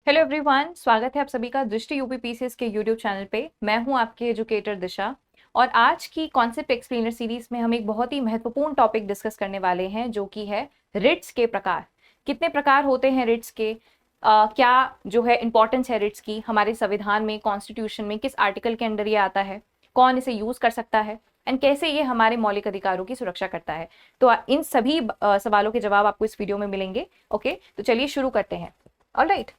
Hello everyone, स्वागत है आप सभी का दृष्टि यूपीपीसीएस के यूट्यूब चैनल पे। मैं हूं आपकी एजुकेटर दिशा और आज की कॉन्सेप्ट एक्सप्लेनर सीरीज में हम एक बहुत ही महत्वपूर्ण टॉपिक डिस्कस करने वाले हैं जो कि है रिट्स के प्रकार। कितने प्रकार होते हैं रिट्स के, क्या जो है इंपॉर्टेंस है रिट्स की हमारे संविधान में, कॉन्स्टिट्यूशन में, किस आर्टिकल के अंदर ये आता है, कौन इसे यूज कर सकता है एंड कैसे ये हमारे मौलिक अधिकारों की सुरक्षा करता है। तो इन सभी सवालों के जवाब आपको इस वीडियो में मिलेंगे। ओके, तो चलिए शुरू करते हैं। ऑलराइट,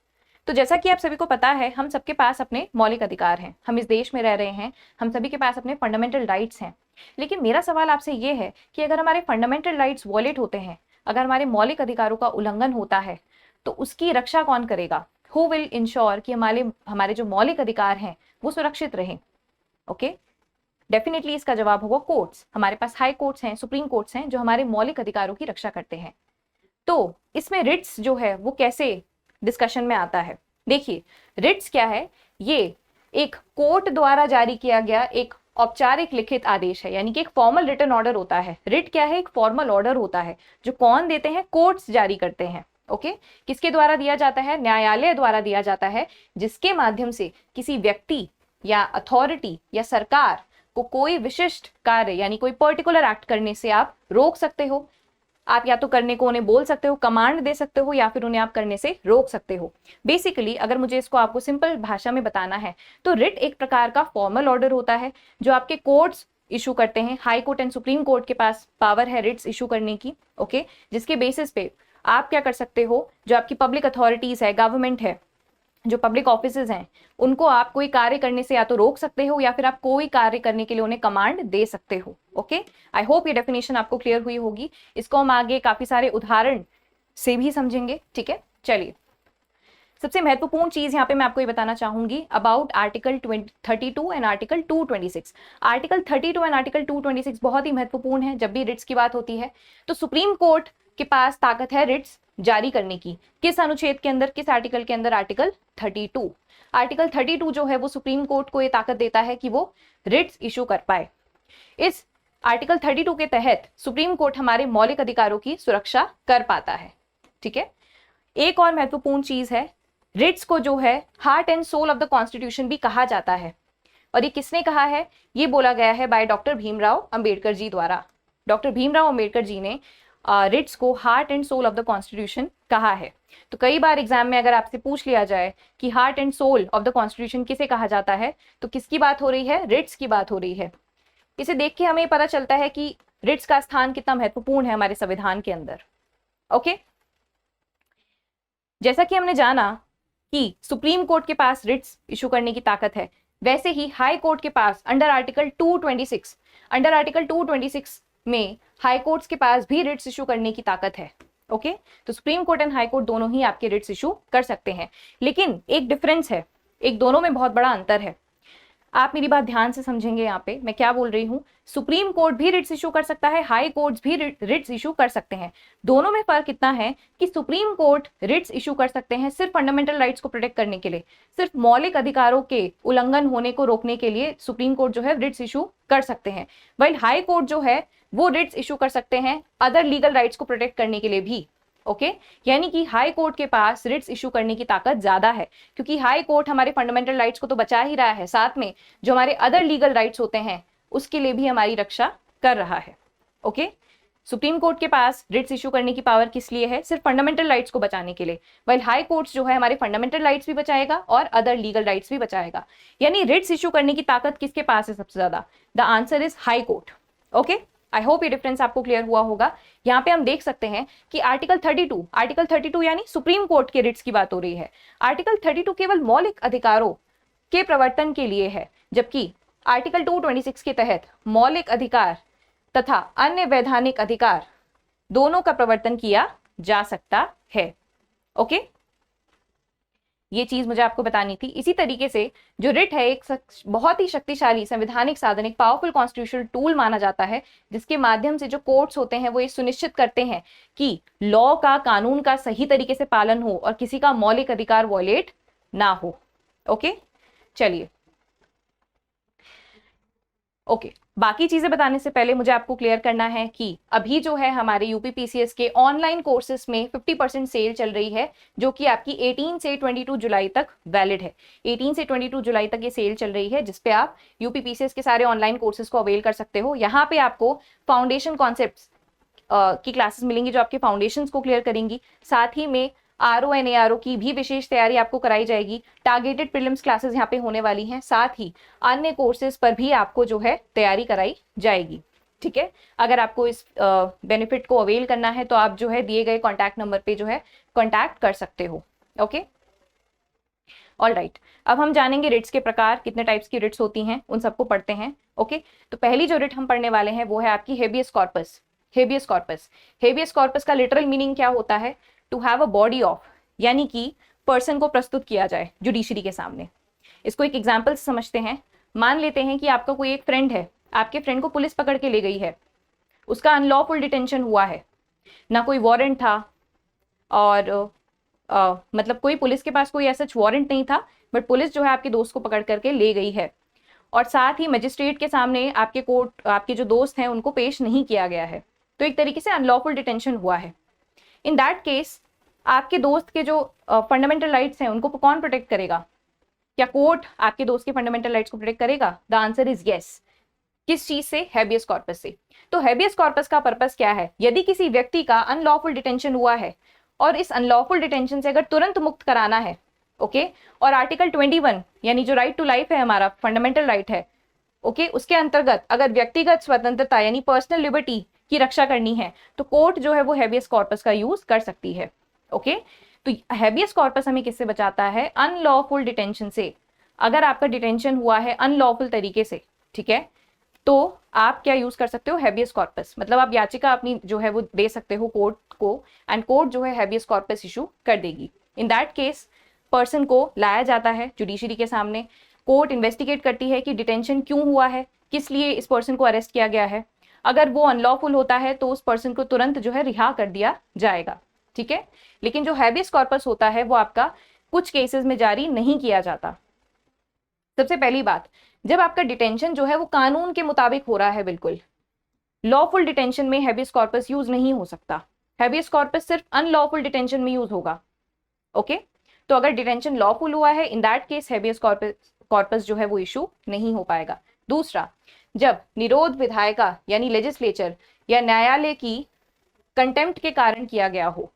तो जैसा कि आप सभी को पता है, हम सबके पास अपने मौलिक अधिकार हैं, हम इस देश में रह रहे हैं, हम सभी के पास अपने फंडामेंटल राइट्स हैं। लेकिन मेरा सवाल आपसे ये है कि अगर हमारे फंडामेंटल राइट्स वॉयलेट होते हैं, अगर हमारे मौलिक अधिकारों का उल्लंघन होता है, तो उसकी रक्षा कौन करेगा? हु विल इंश्योर कि हमारे हमारे जो मौलिक अधिकार हैं वो सुरक्षित रहें? ओके, डेफिनेटली इसका जवाब होगा कोर्ट्स। हमारे पास हाई कोर्ट्स हैं, सुप्रीम कोर्ट्स हैं जो हमारे मौलिक अधिकारों की रक्षा करते हैं। तो इसमें रिट्स जो है वो कैसे डिस्कशन में आता है? देखिए, रिट्स क्या है? ये एक कोर्ट द्वारा जारी किया गया एक औपचारिक लिखित आदेश है, यानी कि एक फॉर्मल रिटन ऑर्डर होता है। रिट क्या है? एक फॉर्मल ऑर्डर होता है जो कौन देते हैं? कोर्ट्स जारी करते हैं। ओके, किसके द्वारा दिया जाता है? न्यायालय द्वारा दिया जाता है, जिसके माध्यम से किसी व्यक्ति या अथॉरिटी या सरकार को कोई विशिष्ट कार्य यानी कोई पर्टिकुलर एक्ट करने से आप रोक सकते हो। आप या तो करने को उन्हें बोल सकते हो, कमांड दे सकते हो, या फिर उन्हें आप करने से रोक सकते हो। बेसिकली अगर मुझे इसको आपको सिंपल भाषा में बताना है तो रिट एक प्रकार का फॉर्मल ऑर्डर होता है जो आपके कोर्ट्स इशू करते हैं। High court and supreme court के पास पावर है रिट्स इशू करने की। ओके, जिसके बेसिस पे आप क्या कर सकते हो, जो आपकी पब्लिक अथॉरिटीज है, गवर्नमेंट है, जो पब्लिक ऑफिसेज हैं, उनको आप कोई कार्य करने से या तो रोक सकते हो या फिर आप कोई कार्य करने के लिए उन्हें कमांड दे सकते हो। ओके, आई होप ये डेफिनेशन आपको क्लियर हुई होगी। इसको हम आगे काफी सारे उदाहरण से भी समझेंगे। ठीक है, चलिए, सबसे महत्वपूर्ण चीज यहाँ पे मैं आपको ये बताना चाहूंगी about article 32 and article 226। Article 32 and article 226 बहुत ही महत्वपूर्ण है जब भी रिट्स की बात होती है। तो सुप्रीम कोर्ट के पास ताकत है रिट्स जारी करने की। किस अनुच्छेद के अंदर, किस आर्टिकल के अंदर? आर्टिकल 32। आर्टिकल 32 जो है वो सुप्रीम कोर्ट को ये ताकत देता है कि वो रिट्स इशू कर पाए। इस आर्टिकल 32 के तहत सुप्रीम कोर्ट हमारे मौलिक अधिकारों की सुरक्षा कर पाता है। ठीक है, एक और महत्वपूर्ण चीज है, रिट्स को जो है heart and soul of the constitution भी कहा जाता है। और ये किसने कहा है? ये बोला गया है बाय डॉक्टर भीमराव अंबेडकर जी द्वारा। डॉक्टर भीमराव अंबेडकर जी ने रिट्स को heart and soul of the constitution कहा है। तो कई बार एग्जाम में अगर आपसे पूछ लिया जाए कि heart and soul of the constitution किसे कहा जाता है, तो किसकी बात हो रही है? रिट्स की बात हो रही है। इसे देख के हमें पता चलता है कि रिट्स का स्थान कितना महत्वपूर्ण है हमारे संविधान के अंदर। ओके, जैसा कि हमने जाना कि सुप्रीम कोर्ट के पास रिट्स इशू करने की ताकत है, वैसे ही हाई कोर्ट के पास अंडर आर्टिकल 226 में हाई कोर्ट्स के पास भी रिट्स इशू करने की ताकत है। ओके, तो supreme court and high court दोनों ही आपके रिट्स इशू कर सकते हैं। लेकिन एक डिफरेंस है, एक दोनों में बहुत बड़ा अंतर है। आप मेरी बात ध्यान से समझेंगे यहाँ पे मैं क्या बोल रही हूँ। सुप्रीम कोर्ट भी रिट्स इशू कर सकता है, हाई कोर्ट्स भी रिट्स इशू कर सकते हैं। दोनों में फर्क इतना है कि सुप्रीम कोर्ट रिट्स इशू कर सकते हैं सिर्फ फंडामेंटल राइट्स को प्रोटेक्ट करने के लिए, सिर्फ मौलिक अधिकारों के उल्लंघन होने को रोकने के लिए सुप्रीम कोर्ट जो है रिट्स इशू कर सकते हैं। वही हाई कोर्ट जो है वो रिट्स इशू कर सकते हैं अदर लीगल राइट्स को प्रोटेक्ट करने के लिए भी। ओके, यानी कि हाई कोर्ट के पास रिट्स इशू करने की ताकत ज्यादा है, क्योंकि हाई कोर्ट हमारे फंडामेंटल राइट्स को तो बचा ही रहा है, साथ में जो हमारे अदर लीगल राइट्स होते हैं उसके लिए भी हमारी रक्षा कर रहा है। ओके, सुप्रीम कोर्ट के पास रिट्स इशू करने की पावर किस लिए है? सिर्फ फंडामेंटल राइट्स को बचाने के लिए। वही हाई कोर्ट्स जो है हमारे फंडामेंटल राइट्स भी बचाएगा और अदर लीगल राइट्स भी बचाएगा। यानी रिट्स इशू करने की ताकत किसके पास है सबसे ज्यादा? The answer is high court. Okay, I hope ये डिफरेंस आपको क्लियर हुआ होगा। यहाँ पे हम देख सकते हैं कि आर्टिकल 32 यानी सुप्रीम कोर्ट के रिट्स की बात हो रही है। आर्टिकल 32 केवल मौलिक अधिकारों के प्रवर्तन के लिए है, जबकि आर्टिकल 226 के तहत मौलिक अधिकार तथा अन्य वैधानिक अधिकार दोनों का प्रवर्तन किया जा सकता है। ओके, ये चीज मुझे आपको बतानी थी। इसी तरीके से जो रिट है एक बहुत ही शक्तिशाली संवैधानिक साधन, एक पावरफुल कॉन्स्टिट्यूशनल टूल माना जाता है, जिसके माध्यम से जो कोर्ट्स होते हैं वो ये सुनिश्चित करते हैं कि लॉ का, कानून का सही तरीके से पालन हो और किसी का मौलिक अधिकार वॉयलेट ना हो। ओके, चलिए, ओके, बाकी चीजें बताने से पहले मुझे आपको क्लियर करना है कि अभी जो है हमारे यूपीपीसीएस के ऑनलाइन कोर्सेज में 50% सेल चल रही है, जो कि आपकी 18 से 22 जुलाई तक वैलिड है। 18 से 22 जुलाई तक ये सेल चल रही है, जिसपे आप यूपीपीसीएस के सारे ऑनलाइन कोर्सेज को अवेल कर सकते हो। यहाँ पे आपको फाउंडेशन कॉन्सेप्ट्स की क्लासेस मिलेंगी जो आपके फाउंडेशंस को क्लियर करेंगी। साथ ही में आरओ एंड एआरओ की भी विशेष तैयारी आपको कराई जाएगी। टारगेटेड प्रीलिम्स क्लासेस यहाँ पे होने वाली हैं। साथ ही अन्य कोर्सेज पर भी आपको जो है तैयारी कराई जाएगी। ठीक है, अगर आपको इस बेनिफिट को अवेल करना है तो आप जो है दिए गए कॉन्टैक्ट नंबर पे जो है कॉन्टैक्ट कर सकते हो। ओके, ऑल राइट, अब हम जानेंगे रिट्स के प्रकार, कितने टाइप्स की रिट्स होती हैं, उन सबको पढ़ते हैं। ओके, तो पहली जो रिट हम पढ़ने वाले हैं वो है आपकी habeas corpus. Habeas corpus, habeas corpus का लिटरल मीनिंग क्या होता है? To have a body of, यानी कि पर्सन को प्रस्तुत किया जाए जुडिशरी के सामने। इसको एक एग्जाम्पल से समझते हैं। मान लेते हैं कि आपका कोई एक फ्रेंड है, आपके फ्रेंड को पुलिस पकड़ के ले गई है, उसका अनलॉफुल डिटेंशन हुआ है, ना कोई वारंट था और मतलब कोई पुलिस के पास कोई ऐसा वारंट नहीं था, बट पुलिस जो है आपके दोस्त को पकड़ करके ले गई है और साथ ही मजिस्ट्रेट के सामने आपके जो दोस्त हैं उनको पेश नहीं किया गया है, तो एक तरीके से अनलॉफुल डिटेंशन हुआ है। इन दैट केस आपके दोस्त के जो फंडामेंटल राइट्स हैं उनको कौन प्रोटेक्ट करेगा? क्या कोर्ट आपके दोस्त के फंडामेंटल राइट्स को प्रोटेक्ट करेगा? The answer is yes. किस चीज से? हैबियस कॉर्पस से। तो हैबियस कॉर्पस का पर्पस क्या है? यदि किसी व्यक्ति का अनलॉफुल डिटेंशन हुआ है और इस अनलॉफुल डिटेंशन से अगर तुरंत मुक्त कराना है, ओके, और आर्टिकल 21 यानी जो राइट टू लाइफ है, हमारा फंडामेंटल राइट है, ओके, उसके अंतर्गत अगर व्यक्तिगत स्वतंत्रता यानी पर्सनल लिबर्टी की रक्षा करनी है तो कोर्ट जो है वो हैबियस कॉर्पस का यूज कर सकती है। ओके, तो हैबियस कॉर्पस हमें किससे बचाता है? अनलॉफुल डिटेंशन से। अगर आपका डिटेंशन हुआ है अनलॉफुल तरीके से, ठीक है, तो आप क्या यूज कर सकते हो? Habeas corpus. मतलब आप याचिका अपनी जो है वो दे सकते हो कोर्ट को, एंड कोर्ट जो है हैबियस कॉर्पस इशू कर देगी। इन दैट केस पर्सन को लाया जाता है जुडिशरी के सामने, कोर्ट इन्वेस्टिगेट करती है कि डिटेंशन क्यों हुआ है, किस लिए इस पर्सन को अरेस्ट किया गया है। अगर वो अनलॉफुल होता है तो उस पर्सन को तुरंत जो है रिहा कर दिया जाएगा। ठीक है, लेकिन जो हैबियस कॉर्पस होता है वो आपका कुछ केसेस में जारी नहीं किया जाता। सबसे पहली बात, जब आपका डिटेंशन जो है वो कानून के मुताबिक हो रहा है, बिल्कुल लॉफुल डिटेंशन में हैबियस कॉर्पस यूज नहीं हो सकता। हैबियस कॉर्पस सिर्फ अनलॉफुल डिटेंशन में यूज होगा। ओके, तो अगर डिटेंशन लॉफुल हुआ है, इन दैट केस हैबियस कॉर्पस जो है वो इशू नहीं हो पाएगा। दूसरा, जब निरोध विधायिका यानी लेजिस्लेचर या न्यायालय की कंटेम्प्ट के कारण किया गया हो।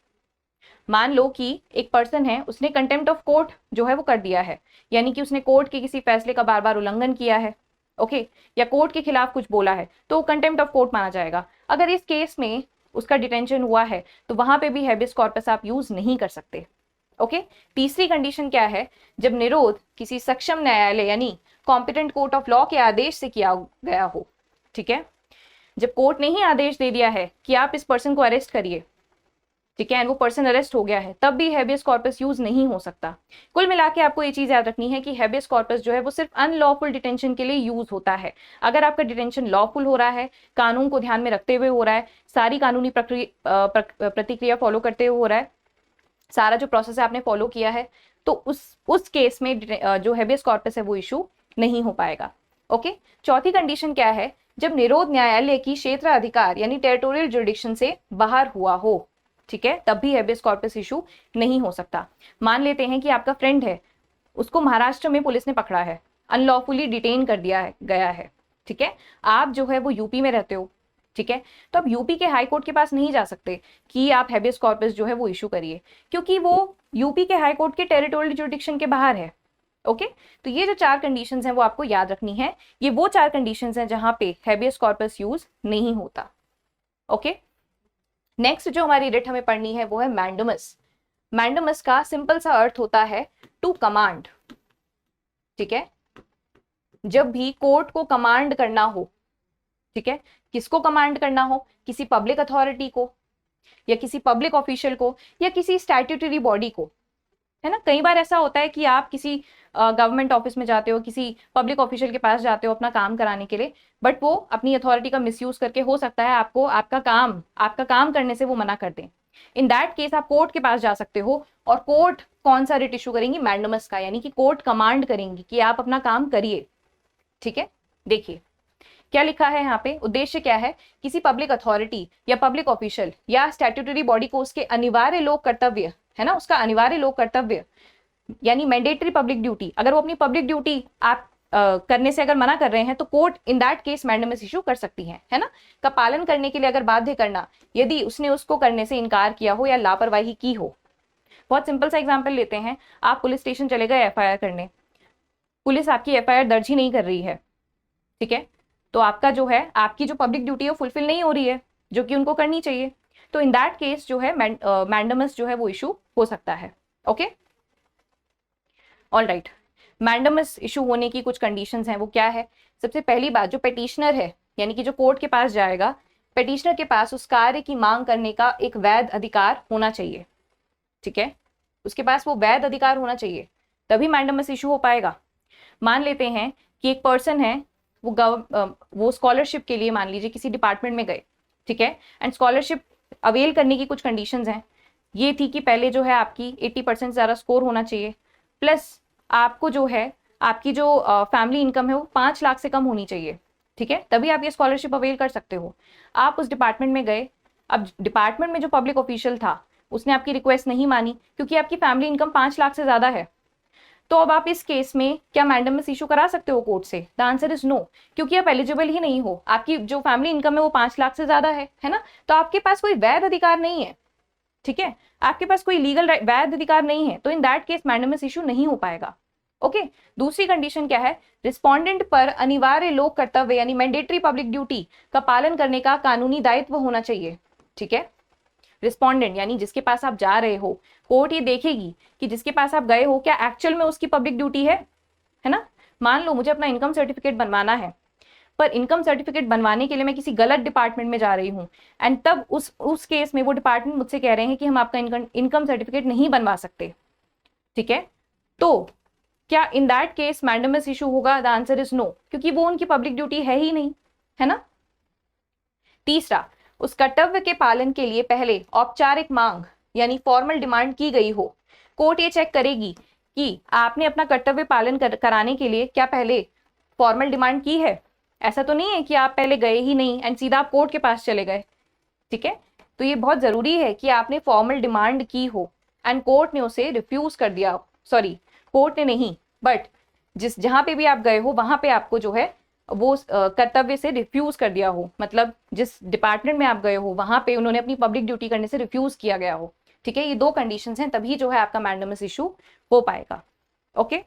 मान लो कि एक पर्सन है, उसने कंटेम्प्ट ऑफ कोर्ट जो है वो कर दिया है, यानी कि उसने कोर्ट के किसी फैसले का बार बार उल्लंघन किया है, ओके, या कोर्ट के खिलाफ कुछ बोला है, तो कंटेम्प्ट ऑफ कोर्ट माना जाएगा। अगर इस केस में उसका डिटेंशन हुआ है तो वहां पे भी हैबियस कॉर्पस आप यूज नहीं कर सकते। ओके, तीसरी कंडीशन क्या है? जब निरोध किसी सक्षम न्यायालय यानी कॉम्पिटेंट कोर्ट ऑफ लॉ के आदेश से किया गया हो। ठीक है, जब कोर्ट ने ही आदेश दे दिया है कि आप इस पर्सन को अरेस्ट करिए, ठीक है, एंड वो पर्सन अरेस्ट हो गया है, तब भी हैबियस कॉर्पस यूज नहीं हो सकता। कुल मिला के आपको ये चीज याद रखनी है कि हैबियस कॉर्पस जो है वो सिर्फ अनलॉफुल डिटेंशन के लिए यूज होता है। अगर आपका डिटेंशन लॉफुल हो रहा है, कानून को ध्यान में रखते हुए हो रहा है, सारी कानूनी प्रतिक्रिया फॉलो करते हुए हो रहा है, सारा जो प्रोसेस है आपने फॉलो किया है, तो उस केस में जो हैबियस कॉर्पस है वो इशू नहीं हो पाएगा। ओके, चौथी कंडीशन क्या है? जब निरोध न्यायालय की क्षेत्र अधिकार यानी टेरिटोरियल जुरिडिक्शन से बाहर हुआ हो, ठीक है, तब भी हैबियस कॉर्पस इशू नहीं हो सकता। मान लेते हैं कि आपका फ्रेंड है, उसको महाराष्ट्र में पुलिस ने पकड़ा है, अनलॉफुली डिटेन कर दिया गया है, ठीक है, आप जो है वो यूपी में रहते हो, ठीक है, तो आप यूपी के हाई कोर्ट के पास नहीं जा सकते कि आप हैबियस कॉर्पस जो है वो इशू करिए, क्योंकि वो यूपी के हाई कोर्ट के टेरिटोरियल जुरिडिक्शन के बाहर है। ओके, तो ये जो 4 कंडीशंस हैं वो आपको याद रखनी है। ये वो 4 कंडीशंस हैं जहां पे हैबियस कॉर्पस यूज नहीं होता। ओके, नेक्स्ट जो हमारी रिट हमें पढ़नी है वो है मैंडमस। मैंडमस का सिंपल सा अर्थ होता है टू कमांड। ठीक है, जब भी कोर्ट को कमांड करना हो, ठीक है, किसको कमांड करना हो? किसी पब्लिक अथॉरिटी को या किसी पब्लिक ऑफिशियल को या किसी स्टैट्यूटरी बॉडी को, है ना। कई बार ऐसा होता है कि आप किसी गवर्नमेंट ऑफिस में जाते हो, किसी पब्लिक ऑफिशियल के पास जाते हो अपना काम कराने के लिए, बट वो अपनी अथॉरिटी का मिसयूज करके हो सकता है आपको आपका काम करने से वो मना कर दें। इन दैट केस आप कोर्ट के पास जा सकते हो, और कोर्ट कौन सा रिट इशू करेंगी? मैंडमस का, यानी कि कोर्ट कमांड करेंगी कि आप अपना काम करिए। ठीक है, देखिए क्या लिखा है यहाँ पे? उद्देश्य क्या है? किसी पब्लिक अथॉरिटी या पब्लिक ऑफिशियल या स्टैट्यूटरी बॉडी को उसके अनिवार्य लोक कर्तव्य, है ना, उसका अनिवार्य लोक कर्तव्य यानी मैंडेटरी पब्लिक ड्यूटी, अगर वो अपनी पब्लिक ड्यूटी आप करने से अगर मना कर रहे हैं तो court in that case mandamus issue कर सकती है ना, का पालन करने के लिए अगर बाध्य करना, यदि उसने उसको करने से इनकार किया हो या लापरवाही की हो। बहुत सिंपल सा एग्जांपल लेते हैं, आप पुलिस स्टेशन चले गए एफआईआर करने, पुलिस आपकी एफआईआर दर्ज ही नहीं कर रही है, ठीक है, तो आपका जो है, आपकी जो पब्लिक ड्यूटी है वो फुलफिल नहीं हो रही है जो कि उनको करनी चाहिए, तो इन दैट केस जो है मैंडेमस जो है वो इशू हो सकता है। Okay, all right. Mandamus issue होने की कुछ कंडीशंस हैं, वो क्या है? सबसे पहली बात, जो पेटिशनर है यानी कि जो कोर्ट के पास जाएगा, पेटिशनर के पास उस कार्य की मांग करने का एक वैध अधिकार होना चाहिए, ठीक है, उसके पास वो वैध अधिकार होना चाहिए, तभी मैंडेमस इशू हो पाएगा। मान लेते हैं कि एक पर्सन है, वो स्कॉलरशिप के लिए मान लीजिए किसी डिपार्टमेंट में गए, ठीक है, एंड स्कॉलरशिप अवेल करने की कुछ कंडीशंस हैं, ये थी कि पहले जो है आपकी 80% ज़्यादा स्कोर होना चाहिए, प्लस आपको जो है आपकी जो फैमिली इनकम है वो 5 लाख से कम होनी चाहिए, ठीक है, तभी आप ये स्कॉलरशिप अवेल कर सकते हो। आप उस डिपार्टमेंट में गए, अब डिपार्टमेंट में जो पब्लिक ऑफिशियल था उसने आपकी रिक्वेस्ट नहीं मानी क्योंकि आपकी फैमिली इनकम 5 लाख से ज़्यादा है, तो अब आप इस केस में क्या मैंडेमस इशू करा सकते हो कोर्ट से? द आंसर इज नो, क्योंकि आप एलिजिबल ही नहीं हो, आपकी जो फैमिली इनकम है वो 5 लाख से ज्यादा है ना, तो आपके पास कोई वैध अधिकार नहीं है, ठीक है, आपके पास कोई लीगल वैध अधिकार नहीं है, तो in that case mandamus issue नहीं हो पाएगा। ओके, दूसरी कंडीशन क्या है? रिस्पोंडेंट पर अनिवार्य लोक कर्तव्य यानी मैंडेटरी पब्लिक ड्यूटी का पालन करने का कानूनी दायित्व होना चाहिए, ठीक है, रिस्पोंडेंट यानी जिसके पास आप जा रहे हो, कोर्ट ये देखेगी कि जिसके पास आप गए हो क्या एक्चुअल में उसकी पब्लिक ड्यूटी है ना। मान लो मुझे अपना इनकम सर्टिफिकेट बनवाना है, पर इनकम सर्टिफिकेट बनवाने के लिए मैं किसी गलत डिपार्टमेंट में जा रही हूँ, एंड तब उस केस में वो डिपार्टमेंट मुझसे कह रहे हैं कि हम आपका इनकम सर्टिफिकेट नहीं बनवा सकते, ठीक है, तो क्या इन दैट केस मैंडेमस इशू होगा? द आंसर इज नो, क्योंकि वो उनकी पब्लिक ड्यूटी है ही नहीं, है ना। तीसरा, उस कर्तव्य के पालन के लिए पहले औपचारिक मांग यानी फॉर्मल डिमांड की गई हो। कोर्ट ये चेक करेगी कि आपने अपना कर्तव्य पालन कराने के लिए क्या पहले फॉर्मल डिमांड की है। ऐसा तो नहीं है कि आप पहले गए ही नहीं एंड सीधा आप कोर्ट के पास चले गए, ठीक है, तो ये बहुत जरूरी है कि आपने फॉर्मल डिमांड की हो एंड कोर्ट ने उसे रिफ्यूज कर दिया, सॉरी कोर्ट ने नहीं, बट जहां पे भी आप गए हो वहां पे आपको जो है वो कर्तव्य से रिफ्यूज कर दिया हो, मतलब जिस डिपार्टमेंट में आप गए हो वहां पे उन्होंने अपनी पब्लिक ड्यूटी करने से रिफ्यूज किया गया हो, ठीक है, ये दो कंडीशंस हैं, तभी जो है आपका मैंडेमस इशू हो पाएगा। ओके,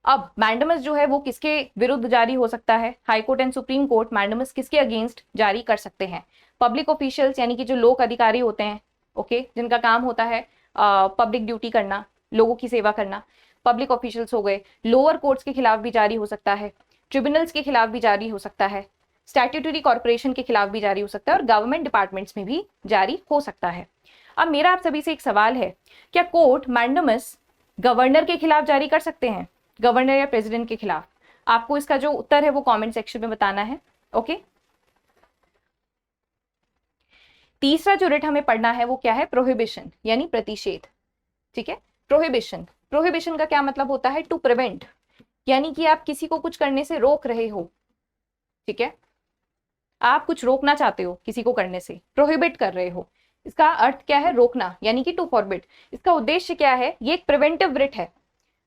अब मैंडेमस जो है वो किसके विरुद्ध जारी हो सकता है? High court and supreme court mandamus किसके अगेंस्ट जारी कर सकते हैं? पब्लिक ऑफिशियल्स यानी कि जो लोक अधिकारी होते हैं, ओके, जिनका काम होता है पब्लिक ड्यूटी करना, लोगों की सेवा करना, पब्लिक ऑफिशियल्स हो गए। लोअर कोर्ट्स के खिलाफ भी जारी हो सकता है, ट्रिब्यूनल्स के खिलाफ भी जारी हो सकता है, स्टैट्यूटरी कॉर्पोरेशन के खिलाफ भी जारी हो सकता है और गवर्नमेंट डिपार्टमेंट्स में भी जारी हो सकता है। अब मेरा आप सभी से एक सवाल है, क्या कोर्ट मैंडेमस गवर्नर के खिलाफ जारी कर सकते हैं, गवर्नर या प्रेसिडेंट के खिलाफ? आपको इसका जो उत्तर है वो कमेंट सेक्शन में बताना है। ओके, तीसरा जो रिट हमें पढ़ना है वो क्या है? प्रोहिबिशन यानी प्रतिषेध, ठीक है, प्रोहिबिशन। प्रोहिबिशन का क्या मतलब होता है? टू प्रिवेंट, यानी कि आप किसी को कुछ करने से रोक रहे हो, ठीक है, आप कुछ रोकना चाहते हो किसी को करने से, प्रोहिबिट कर रहे हो, इसका अर्थ क्या है? रोकना, यानी कि टू फॉरबिड। इसका उद्देश्य क्या है? ये एक प्रिवेंटिव रिट है,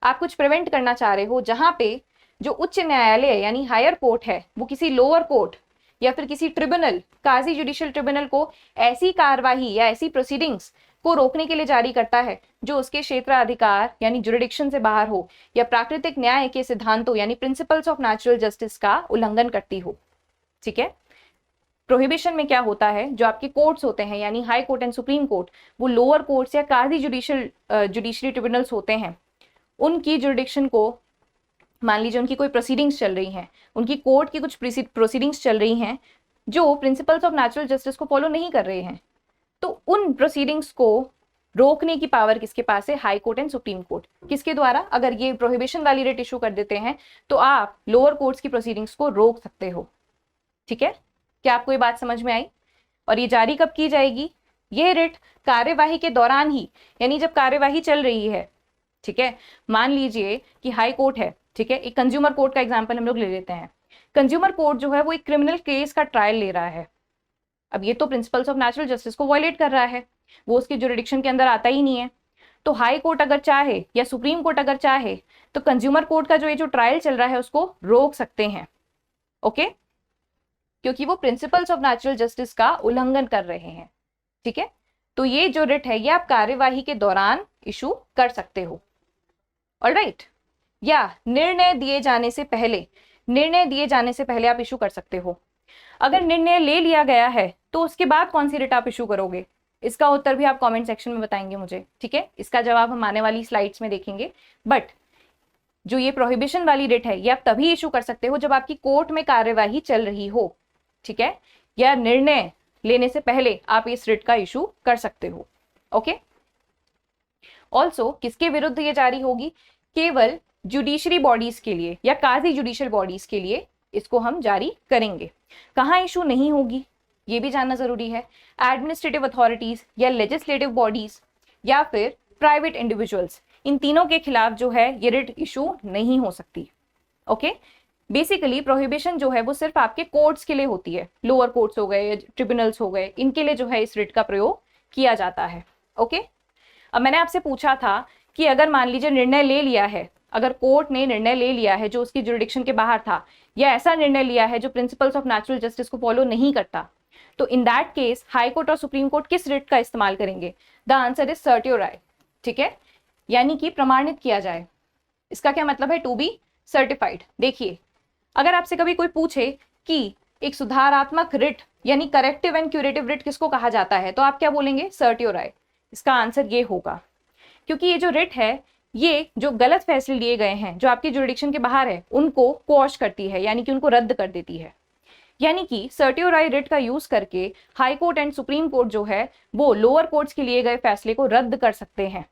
आप कुछ प्रिवेंट करना चाह रहे हो, जहां पे जो उच्च न्यायालय यानी हायर कोर्ट है वो किसी लोअर कोर्ट या फिर किसी ट्रिब्यूनल, काजी जुडिशियल ट्रिब्यूनल को ऐसी कार्यवाही या ऐसी प्रोसीडिंग्स को रोकने के लिए जारी करता है जो उसके क्षेत्राधिकार यानी जुरिडिक्शन से बाहर हो या प्राकृतिक न्याय के सिद्धांतों यानी प्रिंसिपल्स ऑफ नेचुरल जस्टिस का उल्लंघन करती हो, ठीक है। प्रोहिबिशन में क्या होता है? जो आपके कोर्ट्स होते हैं यानी high court and supreme court, वो लोअर कोर्ट्स या काजी जुडिशरी ट्रिब्यूनल्स होते हैं, उनकी जुरिडिक्शन को, मान लीजिए उनकी कोई प्रोसीडिंग्स चल रही हैं, उनकी कोर्ट की कुछ प्रोसीडिंग्स चल रही हैं जो प्रिंसिपल्स ऑफ नेचुरल जस्टिस को फॉलो नहीं कर रहे हैं, तो उन प्रोसीडिंग्स को रोकने की पावर किसके पास है? High court and supreme court. किसके द्वारा? अगर ये प्रोहिबिशन वाली रिट इशू कर देते हैं तो आप लोअर कोर्ट्स की प्रोसीडिंग्स को रोक सकते हो, ठीक है। क्या आपको ये बात समझ में आई? और ये जारी कब की जाएगी? ये रिट कार्यवाही के दौरान ही, यानी जब कार्यवाही चल रही है, ठीक है। मान लीजिए कि हाई कोर्ट है, ठीक है, एक कंज्यूमर कोर्ट का एग्जांपल हम लोग ले लेते हैं। कंज्यूमर कोर्ट जो है वो एक क्रिमिनल केस का ट्रायल ले रहा है। अब ये तो प्रिंसिपल्स ऑफ नेचुरल जस्टिस को वायलेट कर रहा है, वो उसके जुरिडिक्शन के अंदर आता ही नहीं है। तो हाई कोर्ट अगर चाहे या सुप्रीम कोर्ट अगर चाहे तो कंज्यूमर कोर्ट का जो ये जो ट्रायल चल रहा है उसको रोक सकते हैं। ओके, क्योंकि वो प्रिंसिपल्स ऑफ नेचुरल जस्टिस का उल्लंघन कर रहे हैं। ठीक है, तो ये जो रिट है ये आप कार्यवाही के दौरान इशू कर सकते हो। ऑलराइट, या निर्णय दिए जाने से पहले आप इशू कर सकते हो। अगर निर्णय ले लिया गया है तो उसके बाद कौन सी रिट आप इशू करोगे, इसका उत्तर भी आप कमेंट सेक्शन में बताएंगे मुझे। ठीक है, इसका जवाब हम आने वाली स्लाइड्स में देखेंगे। बट जो ये प्रोहिबिशन वाली रिट है ये आप तभी इशू कर सकते हो जब आपकी कोर्ट में कार्यवाही चल रही हो। ठीक है, या निर्णय लेने से पहले आप इस रिट का इशू कर सकते हो। ओके, ऑल्सो किसके विरुद्ध ये जारी होगी, केवल जुडिशरी बॉडीज के लिए या काजी जुडिशियल बॉडीज के लिए इसको हम जारी करेंगे। कहाँ इशू नहीं होगी ये भी जानना जरूरी है। एडमिनिस्ट्रेटिव अथॉरिटीज या लेजिस्लेटिव बॉडीज या फिर प्राइवेट इंडिविजुअल्स, इन तीनों के खिलाफ जो है ये रिट इशू नहीं हो सकती। ओके, बेसिकली प्रोहिबिशन जो है वो सिर्फ आपके कोर्ट्स के लिए होती है, लोअर कोर्ट्स हो गए या ट्रिब्यूनल्स हो गए, इनके लिए जो है इस रिट का प्रयोग किया जाता है। ओके, अब मैंने आपसे पूछा था कि अगर मान लीजिए निर्णय ले लिया है, अगर कोर्ट ने निर्णय ले लिया है जो उसकी जुरिडिक्शन के बाहर था, या ऐसा निर्णय लिया है जो प्रिंसिपल्स ऑफ नेचुरल जस्टिस को फॉलो नहीं करता, तो in that case high court और सुप्रीम कोर्ट किस रिट का इस्तेमाल करेंगे? The answer is certiorari. ठीक है, यानी कि प्रमाणित किया जाए। इसका क्या मतलब है? To be certified. देखिए, अगर आपसे कभी कोई पूछे कि एक सुधारात्मक रिट यानी करेक्टिव एंड क्यूरेटिव रिट किसको कहा जाता है, तो आप क्या बोलेंगे? सर्टियोराई। इसका आंसर ये होगा, क्योंकि ये जो रिट है ये जो गलत फैसले लिए गए हैं जो आपकी जुरिडिक्शन के बाहर है उनको क्वॉश करती है, यानी कि उनको रद्द कर देती है। यानी कि सर्टियोराई रिट का यूज करके high court and supreme court जो है वो लोअर कोर्ट्स के लिए गए फैसले को रद्द कर सकते हैं।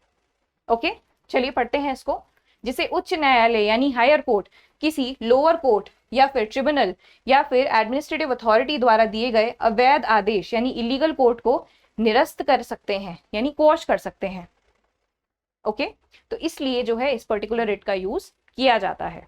ओके, चलिए पढ़ते हैं इसको। जिसे उच्च न्यायालय यानी हायर कोर्ट किसी लोअर कोर्ट या फिर ट्रिब्यूनल या फिर एडमिनिस्ट्रेटिव अथॉरिटी द्वारा दिए गए अवैध आदेश यानी इलीगल कोर्ट को निरस्त कर सकते हैं, यानी क्वॉश कर सकते हैं। ओके, तो इसलिए जो है इस पर्टिकुलर रिट का यूज किया जाता है।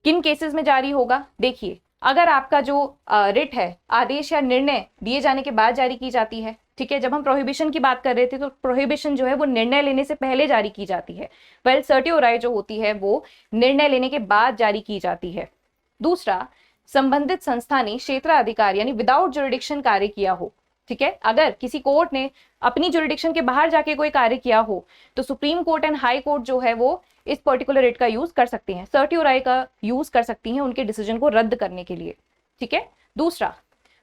किन केसेस में जारी होगा? देखिए, अगर आपका जो रिट है आदेश या निर्णय दिए जाने के बाद जारी की जाती है, ठीक है, जब हम प्रोहिबिशन की बात कर रहे थे तो प्रोहिबिशन जो है वो निर्णय लेने से पहले जारी की जाती है, वेल सर्टियोराई जो होती है वो निर्णय लेने के बाद जारी की जाती है। दूसरा, संबंधित संस्था ने क्षेत्राधिकार यानी विदाउट जुरिडिक्शन कार्य किया हो। ठीक है, अगर किसी कोर्ट ने अपनी जुरिडिक्शन के बाहर जाके कोई कार्य किया हो तो supreme court and high court जो है वो इस पर्टिकुलर रिट का यूज कर सकती हैं, सर्टियोराई का यूज कर सकती हैं उनके डिसीजन को रद्द करने के लिए। ठीक है, दूसरा,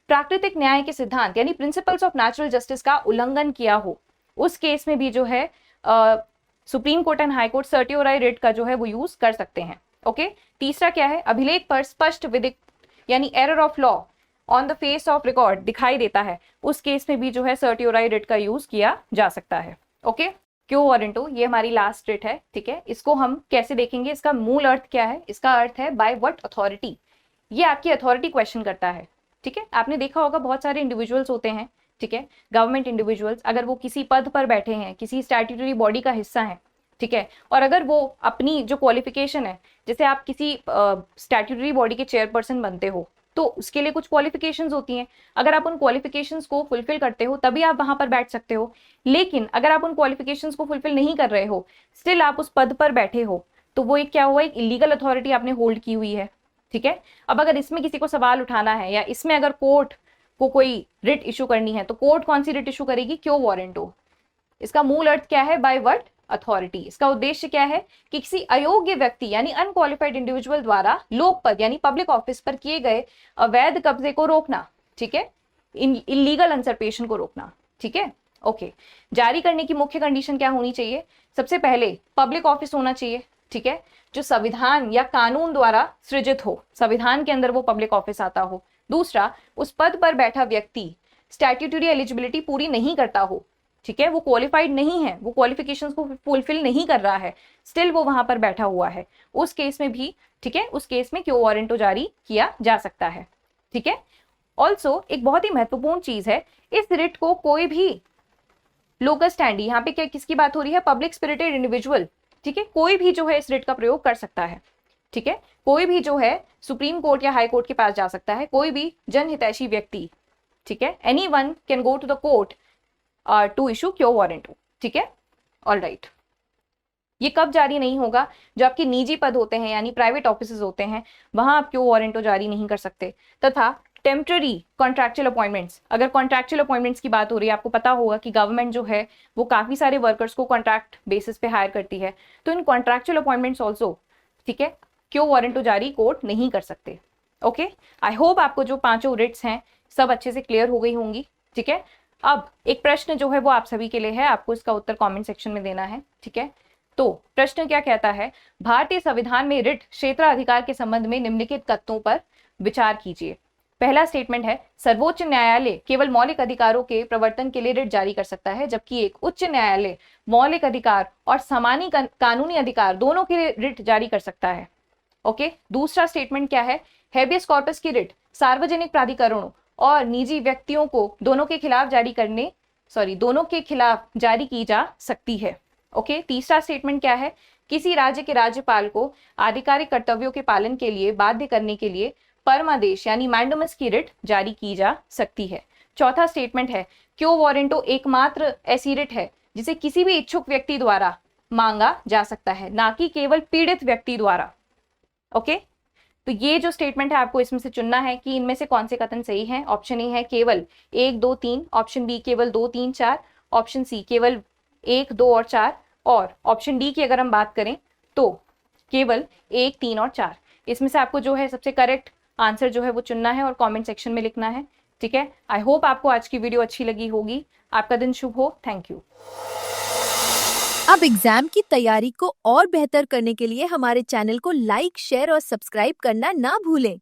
प्राकृतिक न्याय के सिद्धांत यानी प्रिंसिपल्स ऑफ नेचुरल जस्टिस का उल्लंघन किया हो, उस केस में भी जो है supreme court and high court certiorari writ का जो है वो यूज कर सकते हैं। ओके, तीसरा क्या है? अभिलेख पर स्पष्ट विधिक यानी error of law on the face of record दिखाई देता है, उस केस में भी जो है सर्टियोराई रिट का यूज किया जा सकता है। ओके, क्यो वारंटो ये हमारी लास्ट रिट है। ठीक है, इसको हम कैसे देखेंगे? इसका मूल अर्थ क्या है? इसका अर्थ है बाय व्हाट अथॉरिटी। ये आपकी अथॉरिटी क्वेश्चन करता है। ठीक है, आपने देखा होगा बहुत सारे इंडिविजुअल्स होते हैं, ठीक है, गवर्नमेंट इंडिविजुअल्स, अगर वो किसी पद पर बैठे हैं, किसी स्टैट्यूटरी बॉडी का हिस्सा है, ठीक है, और अगर वो अपनी जो क्वालिफिकेशन है, जैसे आप किसी स्टैट्यूटरी बॉडी के चेयरपर्सन बनते हो तो उसके लिए कुछ क्वालिफिकेशंस होती हैं, अगर आप उन क्वालिफिकेशंस को फुलफिल करते हो तभी आप वहां पर बैठ सकते हो। लेकिन अगर आप उन क्वालिफिकेशंस को फुलफिल नहीं कर रहे हो, स्टिल आप उस पद पर बैठे हो, तो वो एक क्या हुआ? एक इलीगल अथॉरिटी आपने होल्ड की हुई है। ठीक है, अब अगर इसमें किसी को सवाल उठाना है या इसमें अगर कोर्ट को कोई रिट इशू करनी है तो कोर्ट कौन सी रिट इशू करेगी? क्यो वारंटो। इसका मूल अर्थ क्या है? By what authority. इसका उद्देश्य क्या है कि किसी अयोग्य व्यक्ति यानी अनक्वालिफाइड इंडिविजुअल द्वारा लोक पद यानी पब्लिक ऑफिस पर किए गए अवैध कब्जे को रोकना, ठीक है, इलीगल अंसरपेशन को रोकना। ठीक है, ओके, जारी करने की मुख्य कंडीशन क्या होनी चाहिए? सबसे पहले पब्लिक ऑफिस होना चाहिए, ठीक है, जो संविधान या कानून द्वारा सृजित हो, संविधान के अंदर वो पब्लिक ऑफिस आता हो। दूसरा, उस पद पर बैठा व्यक्ति स्टैट्यूटरी एलिजिबिलिटी पूरी नहीं करता हो, ठीक है, वो क्वालिफाइड नहीं है, वो क्वालिफिकेशंस को फुलफिल नहीं कर रहा है, स्टिल वो वहां पर बैठा हुआ है, उस केस में भी, ठीक है, उस केस में क्यो वारंटो जारी किया जा सकता है। ठीक है, ऑल्सो एक बहुत ही महत्वपूर्ण चीज है, इस रिट को कोई भी लोकस स्टैंडी, यहाँ पे क्या किसकी बात हो रही है? पब्लिक स्पिरिटेड इंडिविजुअल, ठीक है, कोई भी जो है इस रिट का प्रयोग कर सकता है, ठीक है, कोई भी जो है सुप्रीम कोर्ट या हाई कोर्ट के पास जा सकता है, कोई भी जनहितैषी व्यक्ति, ठीक है, anyone can go to the court to issue quo warrant, ठीक है, ऑल राइट। ये कब जारी नहीं होगा? जो आपके निजी पद होते हैं यानी प्राइवेट ऑफिसेज होते हैं, वहां आप क्यों वारंटो जारी नहीं कर सकते। तथा टेम्पररी कॉन्ट्रैक्चुअल अपॉइंटमेंट्स, अगर कॉन्ट्रैक्चुअल अपॉइंटमेंट्स की बात हो रही है, आपको पता होगा कि गवर्नमेंट जो है वो काफी सारे वर्कर्स को कॉन्ट्रैक्ट बेसिस पे हायर करती है, तो इन कॉन्ट्रैक्चुअल अपॉइंटमेंट्स ऑल्सो, ठीक है, क्यों वारंटो जारी कोर्ट नहीं कर सकते। ओके, आई होप आपको जो पांचों रिट्स हैं सब अच्छे से क्लियर हो गई होंगी, ठीक है। अब एक प्रश्न जो है वो आप सभी के लिए है, आपको इसका उत्तर कमेंट सेक्शन में देना है, ठीक है। तो प्रश्न क्या कहता है? भारतीय संविधान में रिट क्षेत्राधिकार के संबंध में निम्नलिखित तथ्यों पर विचार कीजिए। पहला स्टेटमेंट है, सर्वोच्च न्यायालय केवल मौलिक अधिकारों के प्रवर्तन के लिए रिट जारी कर सकता है, जबकि एक उच्च न्यायालय मौलिक अधिकार और सामान्य कानूनी अधिकार दोनों के लिए रिट जारी कर सकता है। ओके, दूसरा स्टेटमेंट क्या है? हेबियस कॉर्पस की रिट सार्वजनिक प्राधिकरणों और निजी व्यक्तियों को दोनों के खिलाफ जारी की जा सकती है। ओके, तीसरा स्टेटमेंट क्या है? किसी राज्य के राज्यपाल को आधिकारिक कर्तव्यों के पालन के लिए बाध्य करने के लिए परमादेश यानी मैंडमस की रिट जारी की जा सकती है। चौथा स्टेटमेंट है, क्यो वारंटो एकमात्र ऐसी रिट है जिसे किसी भी इच्छुक व्यक्ति द्वारा मांगा जा सकता है, ना कि केवल पीड़ित व्यक्ति द्वारा। ओके, तो ये जो स्टेटमेंट है आपको इसमें से चुनना है कि इनमें से कौन से कथन सही है। ऑप्शन ए है केवल 1, 2, 3, ऑप्शन बी केवल 2, 3, 4, ऑप्शन सी केवल 1, 2 और 4, और ऑप्शन डी की अगर हम बात करें तो केवल 1, 3 और 4। इसमें से आपको जो है सबसे करेक्ट आंसर जो है वो चुनना है और कमेंट सेक्शन में लिखना है, ठीक है। आई होप आपको आज की वीडियो अच्छी लगी होगी। आपका दिन शुभ हो। Thank you. अब एग्जाम की तैयारी को और बेहतर करने के लिए हमारे चैनल को लाइक, शेयर और सब्सक्राइब करना ना भूलें।